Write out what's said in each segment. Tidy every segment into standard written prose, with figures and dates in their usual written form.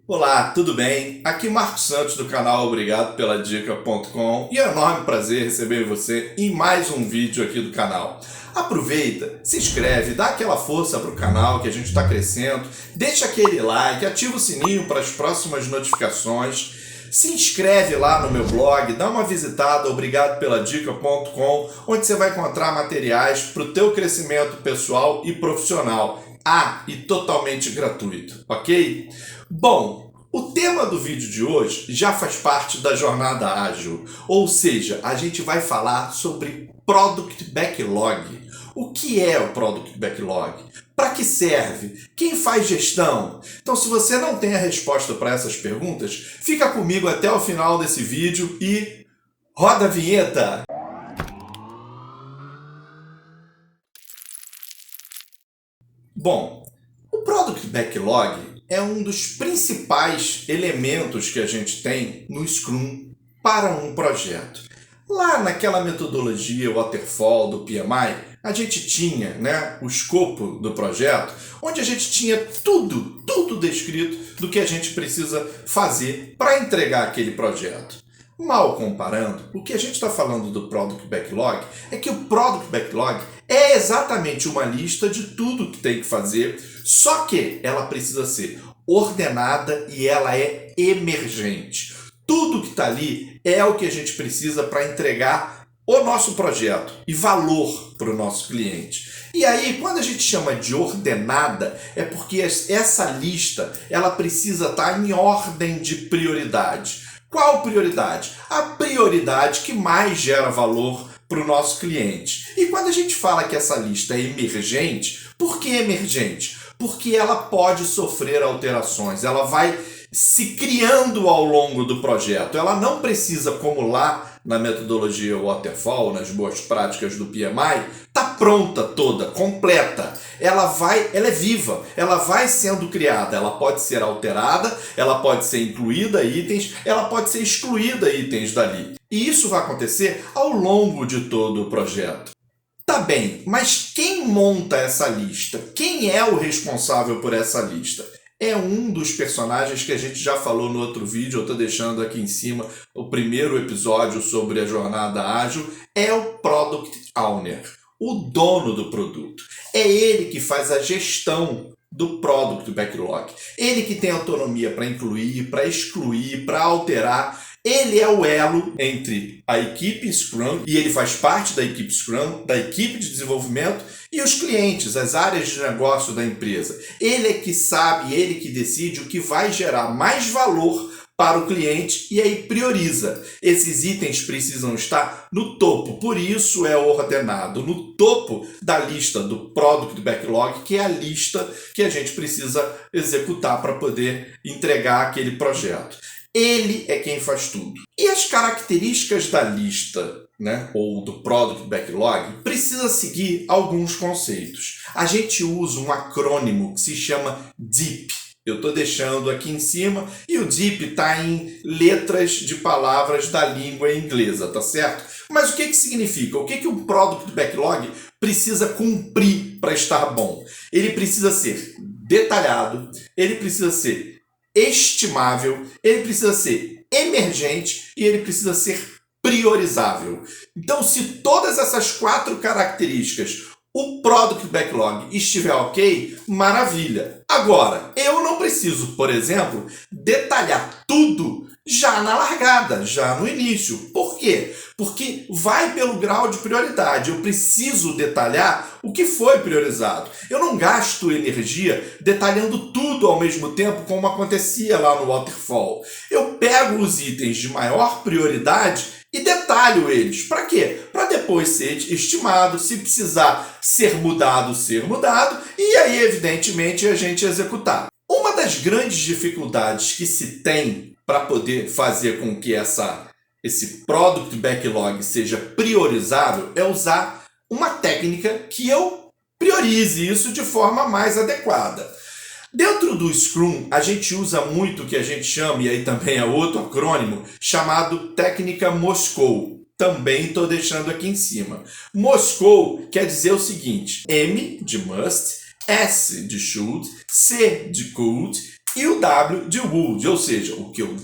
Olá, tudo bem? Aqui Marcos Santos do canal Obrigado pela Dica.com e é um enorme prazer receber você em mais um vídeo aqui do canal. Aproveita, se inscreve, dá aquela força para o canal que a gente está crescendo, deixa aquele like, ativa o sininho para as próximas notificações, se inscreve lá no meu blog, dá uma visitada Obrigado pela Dica.com, onde você vai encontrar materiais para o teu crescimento pessoal e profissional. E totalmente gratuito, ok? Bom, o tema do vídeo de hoje já faz parte da jornada ágil, ou seja, a gente vai falar sobre Product Backlog. O que é o Product Backlog? Para que serve? Quem faz gestão? Então, se você não tem a resposta para essas perguntas, fica comigo até o final desse vídeo e roda a vinheta! Bom, o Product Backlog é um dos principais elementos que a gente tem no Scrum para um projeto. Lá naquela metodologia Waterfall do PMI, a gente tinha o escopo do projeto, onde a gente tinha tudo descrito do que a gente precisa fazer para entregar aquele projeto. Mal comparando, o que a gente está falando do Product Backlog é que o Product Backlog é exatamente uma lista de tudo que tem que fazer, só que ela precisa ser ordenada e ela é emergente. Tudo que está ali é o que a gente precisa para entregar o nosso projeto e valor para o nosso cliente. E aí, quando a gente chama de ordenada, é porque essa lista ela precisa estar em ordem de prioridade. Qual prioridade? A prioridade que mais gera valor para o nosso cliente. E quando a gente fala que essa lista é emergente, por que emergente? Porque ela pode sofrer alterações, ela vai se criando ao longo do projeto. Ela não precisa, como lá na metodologia Waterfall, nas boas práticas do PMI, está pronta toda, completa. Ela é viva, ela vai sendo criada, ela pode ser alterada, ela pode ser incluída itens, ela pode ser excluída itens dali. E isso vai acontecer ao longo de todo o projeto. Tá bem, mas quem monta essa lista? Quem é o responsável por essa lista? É um dos personagens que a gente já falou no outro vídeo, eu estou deixando aqui em cima o primeiro episódio sobre a jornada ágil, é o Product Owner, o dono do produto. É ele que faz a gestão do Product Backlog. Ele que tem autonomia para incluir, para excluir, para alterar. Ele é o elo entre a equipe Scrum, e ele faz parte da equipe Scrum, da equipe de desenvolvimento e os clientes, as áreas de negócio da empresa. Ele é que sabe, ele que decide o que vai gerar mais valor para o cliente e aí prioriza. Esses itens precisam estar no topo, por isso é ordenado, no topo da lista do Product Backlog, que é a lista que a gente precisa executar para poder entregar aquele projeto. Ele é quem faz tudo. E as características da lista, ou do Product Backlog, precisa seguir alguns conceitos. A gente usa um acrônimo que se chama DEEP. Eu estou deixando aqui em cima e o DEEP está em letras de palavras da língua inglesa, tá certo? Mas o que significa? O que um Product Backlog precisa cumprir para estar bom? Ele precisa ser detalhado, ele precisa ser estimável, ele precisa ser emergente e ele precisa ser priorizável. Então, se todas essas 4 características o Product Backlog estiver ok, maravilha. Agora, eu não preciso, por exemplo, detalhar tudo já na largada, já no início. Por quê? Porque vai pelo grau de prioridade. Eu preciso detalhar o que foi priorizado. Eu não gasto energia detalhando tudo ao mesmo tempo, como acontecia lá no Waterfall. Eu pego os itens de maior prioridade e detalho eles. Para quê? Para depois ser estimado, se precisar ser mudado, e aí, evidentemente, a gente executar. Uma das grandes dificuldades que se tem para poder fazer com que esse Product Backlog seja priorizável é usar uma técnica que eu priorize isso de forma mais adequada. Dentro do Scrum, a gente usa muito o que a gente chama, e aí também é outro acrônimo, chamado técnica Moscou. Também estou deixando aqui em cima. Moscou quer dizer o seguinte: M de must, S de should, C de could, E o W de would, ou seja, o que eu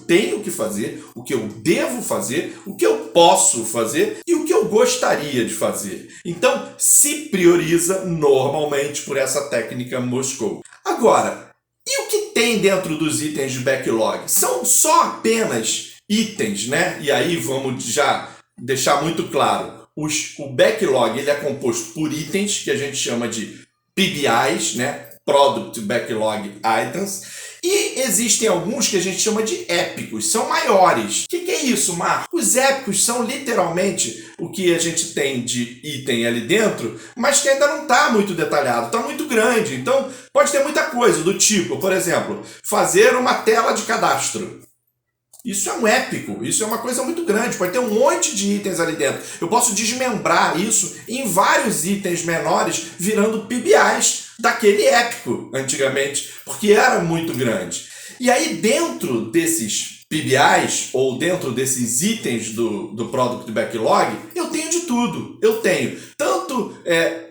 tenho que fazer, o que eu devo fazer, o que eu posso fazer e o que eu gostaria de fazer. Então, se prioriza normalmente por essa técnica Moscou. Agora, e o que tem dentro dos itens de backlog? São só apenas itens, né? E aí vamos já deixar muito claro. O backlog ele é composto por itens que a gente chama de PBIs, né? Product Backlog Items. E existem alguns que a gente chama de épicos, são maiores. O que é isso, Marco? Os épicos são literalmente o que a gente tem de item ali dentro, mas que ainda não está muito detalhado, está muito grande. Então pode ter muita coisa do tipo, por exemplo, fazer uma tela de cadastro. Isso é um épico, isso é uma coisa muito grande, pode ter um monte de itens ali dentro. Eu posso desmembrar isso em vários itens menores, virando PBIs daquele épico antigamente, porque era muito grande. E aí dentro desses PBIs, ou dentro desses itens do Product Backlog, eu tenho de tudo. Eu tenho tanto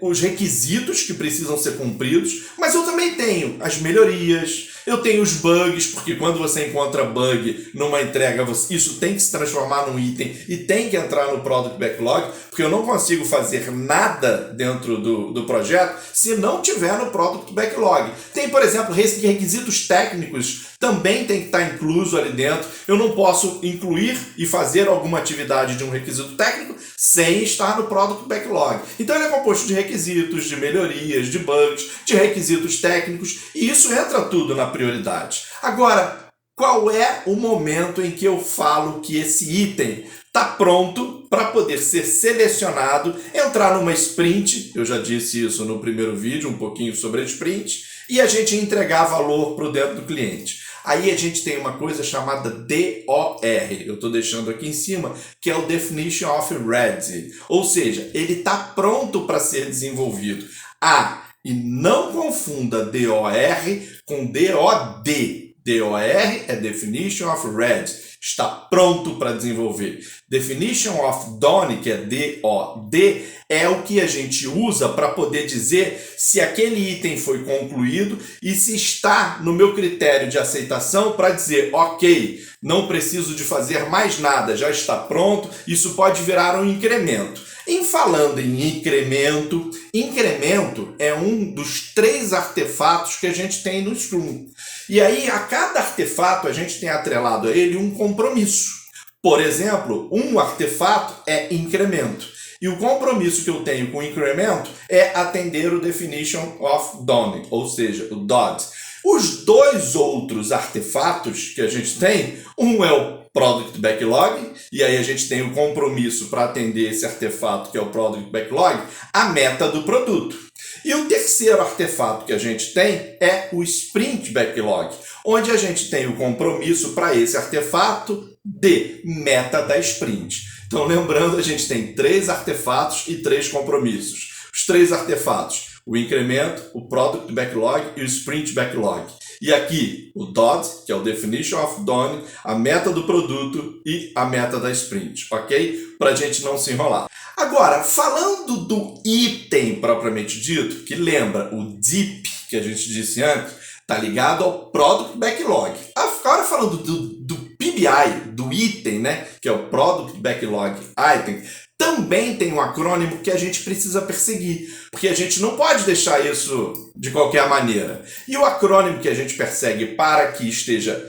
os requisitos que precisam ser cumpridos, mas eu também tenho as melhorias, eu tenho os bugs, porque quando você encontra bug numa entrega, isso tem que se transformar num item e tem que entrar no Product Backlog, porque eu não consigo fazer nada dentro do projeto se não tiver no Product Backlog. Tem, por exemplo, requisitos técnicos, também tem que estar incluso ali dentro. Eu não posso incluir e fazer alguma atividade de um requisito técnico sem estar no Product Backlog. Então ele é composto de requisitos, de melhorias, de bugs, de requisitos técnicos, e isso entra tudo na prioridade. Agora, qual é o momento em que eu falo que esse item está pronto para poder ser selecionado, entrar numa sprint? Eu já disse isso no primeiro vídeo, um pouquinho sobre a sprint, e a gente entregar valor para o dentro do cliente. Aí a gente tem uma coisa chamada DOR, eu estou deixando aqui em cima, que é o Definition of Ready, ou seja, ele está pronto para ser desenvolvido. E não confunda DOR com DOD. DOR é Definition of Ready, está pronto para desenvolver. Definition of Done, que é DOD, é o que a gente usa para poder dizer se aquele item foi concluído e se está no meu critério de aceitação para dizer, ok, não preciso de fazer mais nada, já está pronto, isso pode virar um incremento. Em falando em incremento, incremento é um dos 3 artefatos que a gente tem no Scrum. E aí, a cada artefato, a gente tem atrelado a ele um compromisso. Por exemplo, um artefato é incremento. E o compromisso que eu tenho com o incremento é atender o Definition of Done, ou seja, o DOD. Os 2 outros artefatos que a gente tem, um é o Product Backlog, e aí a gente tem o compromisso para atender esse artefato que é o Product Backlog, a meta do produto. E o terceiro artefato que a gente tem é o Sprint Backlog, onde a gente tem o compromisso para esse artefato de meta da sprint. Então, lembrando, a gente tem 3 artefatos e 3 compromissos. Os 3 artefatos, o incremento, o Product Backlog e o Sprint Backlog. E aqui, o DOD, que é o Definition of Done, a meta do produto e a meta da sprint, ok? Para a gente não se enrolar. Agora, falando do item propriamente dito, que lembra o DIP que a gente disse antes, está ligado ao Product Backlog. Agora falando do PBI, do item, né, que é o Product Backlog Item, também tem um acrônimo que a gente precisa perseguir, porque a gente não pode deixar isso de qualquer maneira. E o acrônimo que a gente persegue para que esteja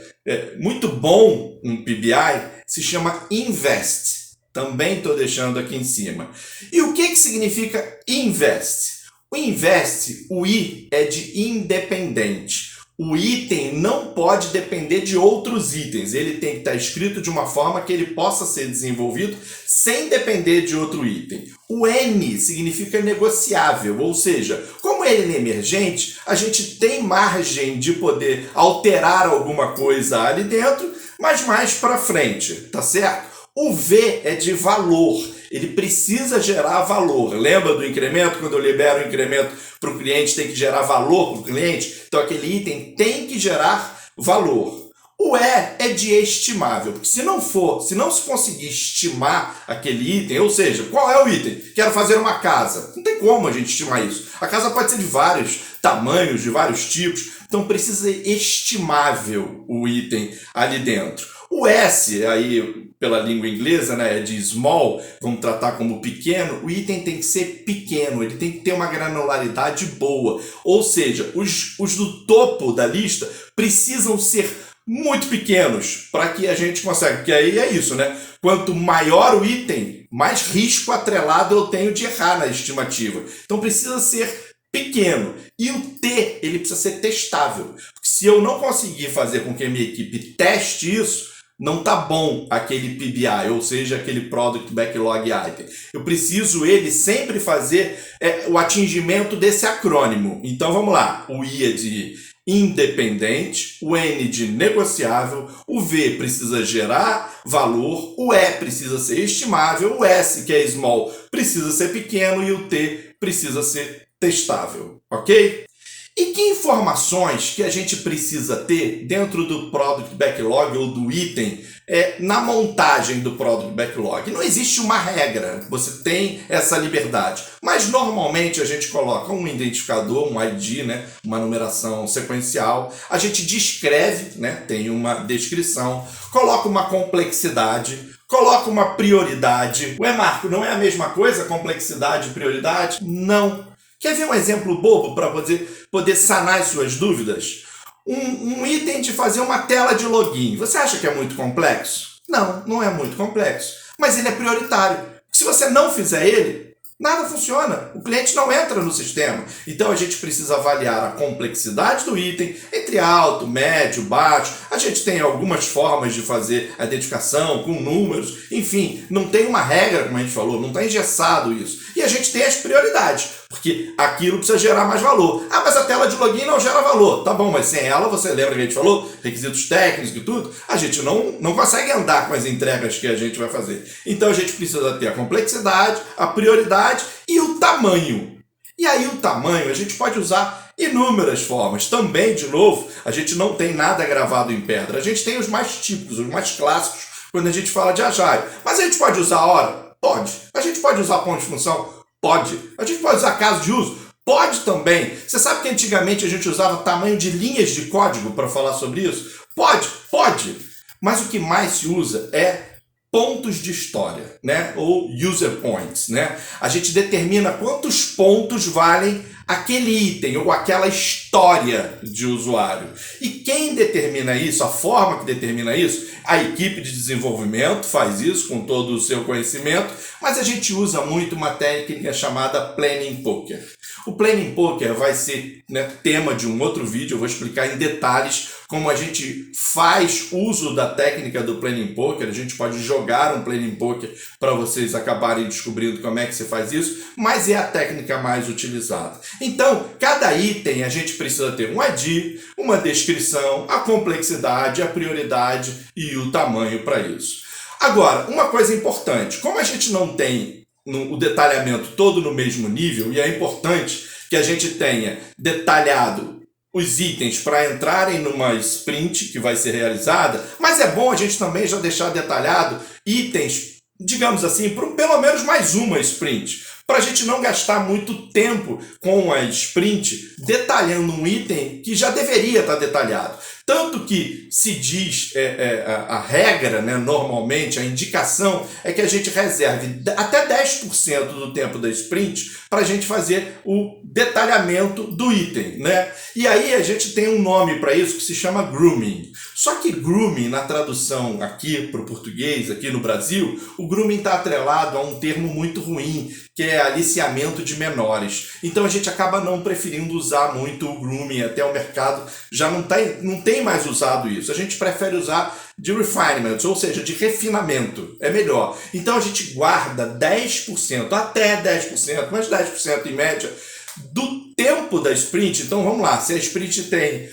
muito bom um PBI se chama INVEST. Também estou deixando aqui em cima. E o que significa INVEST? O INVEST, o I é de independente. O item não pode depender de outros itens. Ele tem que estar escrito de uma forma que ele possa ser desenvolvido sem depender de outro item. O N significa negociável, ou seja, como ele é emergente, a gente tem margem de poder alterar alguma coisa ali dentro, mas mais para frente, tá certo? O V é de valor, ele precisa gerar valor. Lembra do incremento? Quando eu libero o incremento para o cliente, tem que gerar valor para o cliente? Então aquele item tem que gerar valor. O E é de estimável, porque se não se conseguir estimar aquele item, ou seja, qual é o item? Quero fazer uma casa. Não tem como a gente estimar isso. A casa pode ser de vários tamanhos, de vários tipos, Então precisa ser estimável o item ali dentro. O S, aí pela língua inglesa, né, é de small, vamos tratar como pequeno, o item tem que ser pequeno, ele tem que ter uma granularidade boa. Ou seja, os do topo da lista precisam ser muito pequenos para que a gente consiga, porque aí é isso, né? Quanto maior o item, mais risco atrelado eu tenho de errar na estimativa. Então precisa ser pequeno. E o T, ele precisa ser testável. Porque se eu não conseguir fazer com que a minha equipe teste isso, não tá bom aquele PBI, ou seja, aquele Product Backlog Item. Eu preciso ele sempre fazer o atingimento desse acrônimo. Então vamos lá. O I é de independente, o N de negociável, o V precisa gerar valor, o E precisa ser estimável, o S, que é small, precisa ser pequeno e o T precisa ser testável, ok? E que informações que a gente precisa ter dentro do Product Backlog ou do item na montagem do Product Backlog? Não existe uma regra, você tem essa liberdade, mas normalmente a gente coloca um identificador, um ID, né, uma numeração sequencial, a gente descreve, né, tem uma descrição, coloca uma complexidade, coloca uma prioridade. Ué, Marco, não é a mesma coisa complexidade e prioridade? Não. Quer ver um exemplo bobo para poder sanar as suas dúvidas? Um item de fazer uma tela de login. Você acha que é muito complexo? Não, não é muito complexo. Mas ele é prioritário. Se você não fizer ele, nada funciona. O cliente não entra no sistema. Então a gente precisa avaliar a complexidade do item entre alto, médio, baixo. A gente tem algumas formas de fazer a identificação com números. Enfim, não tem uma regra, como a gente falou, não está engessado isso. E a gente tem as prioridades, porque aquilo precisa gerar mais valor. Ah, mas a tela de login não gera valor. Tá bom, mas sem ela, você lembra que a gente falou? Requisitos técnicos e tudo. A gente não consegue andar com as entregas que a gente vai fazer. Então a gente precisa ter a complexidade, a prioridade e o tamanho. E aí o tamanho a gente pode usar inúmeras formas. Também, de novo, a gente não tem nada gravado em pedra. A gente tem os mais típicos, os mais clássicos, quando a gente fala de Agile. Mas a gente pode usar hora? Pode. A gente pode usar ponto de função? Pode. A gente pode usar caso de uso? Pode também. Você sabe que antigamente a gente usava tamanho de linhas de código para falar sobre isso? Pode, pode. Mas o que mais se usa é pontos de história, né? Ou user points, né? A gente determina quantos pontos valem aquele item ou aquela história de usuário. E quem determina isso, a forma que determina isso, a equipe de desenvolvimento faz isso com todo o seu conhecimento, mas a gente usa muito uma técnica chamada Planning Poker. O Planning Poker vai ser, né, tema de um outro vídeo, eu vou explicar em detalhes como a gente faz uso da técnica do Planning Poker. A gente pode jogar um Planning Poker para vocês acabarem descobrindo como é que se faz isso, mas é a técnica mais utilizada. Então, cada item a gente precisa ter um ID, uma descrição, a complexidade, a prioridade e o tamanho para isso. Agora, uma coisa importante, como a gente não tem o detalhamento todo no mesmo nível, e é importante que a gente tenha detalhado os itens para entrarem numa sprint que vai ser realizada, mas é bom a gente também já deixar detalhado itens, digamos assim, por pelo menos mais uma sprint, para a gente não gastar muito tempo com a sprint detalhando um item que já deveria estar detalhado. Tanto que se diz a regra, né, normalmente, a indicação é que a gente reserve até 10% do tempo da sprint para a gente fazer o detalhamento do item, né? E aí a gente tem um nome para isso que se chama grooming. Só que grooming, na tradução aqui para o português, aqui no Brasil, o grooming está atrelado a um termo muito ruim, que é aliciamento de menores. Então a gente acaba não preferindo usar muito o grooming, até o mercado já não tem mais usado isso. A gente prefere usar de refinement, ou seja, de refinamento. É melhor. Então a gente guarda 10%, até 10%, mas 10% em média, do tempo da sprint. Então vamos lá, se a sprint tem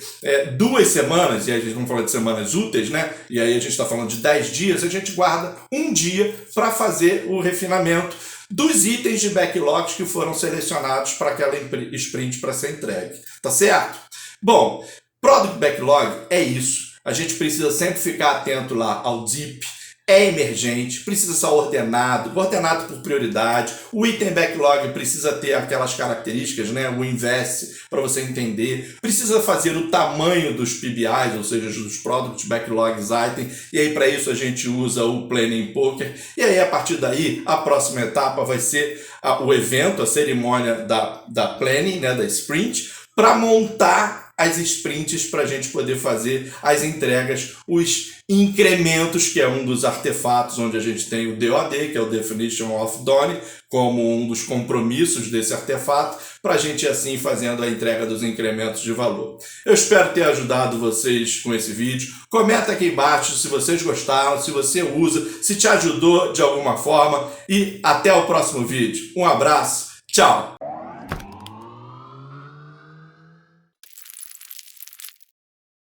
2 semanas, e aí a gente vamos falar de semanas úteis, né? E aí a gente está falando de 10 dias, a gente guarda um dia para fazer o refinamento dos itens de backlogs que foram selecionados para aquela sprint para ser entregue. Tá certo? Bom, Product Backlog é isso. A gente precisa sempre ficar atento lá ao DIP, é emergente, precisa ser ordenado por prioridade. O item backlog precisa ter aquelas características, né? O invest, para você entender. Precisa fazer o tamanho dos PBIs, ou seja, dos Product Backlogs Item. E aí, para isso, a gente usa o Planning Poker. E aí, a partir daí, a próxima etapa vai ser o evento, a cerimônia da Planning, né? Da Sprint, para montar as sprints para a gente poder fazer as entregas, os incrementos, que é um dos artefatos onde a gente tem o DOD, que é o Definition of Done, como um dos compromissos desse artefato, para a gente ir assim fazendo a entrega dos incrementos de valor. Eu espero ter ajudado vocês com esse vídeo. Comenta aqui embaixo se vocês gostaram, se você usa, se te ajudou de alguma forma, e até o próximo vídeo. Um abraço, tchau!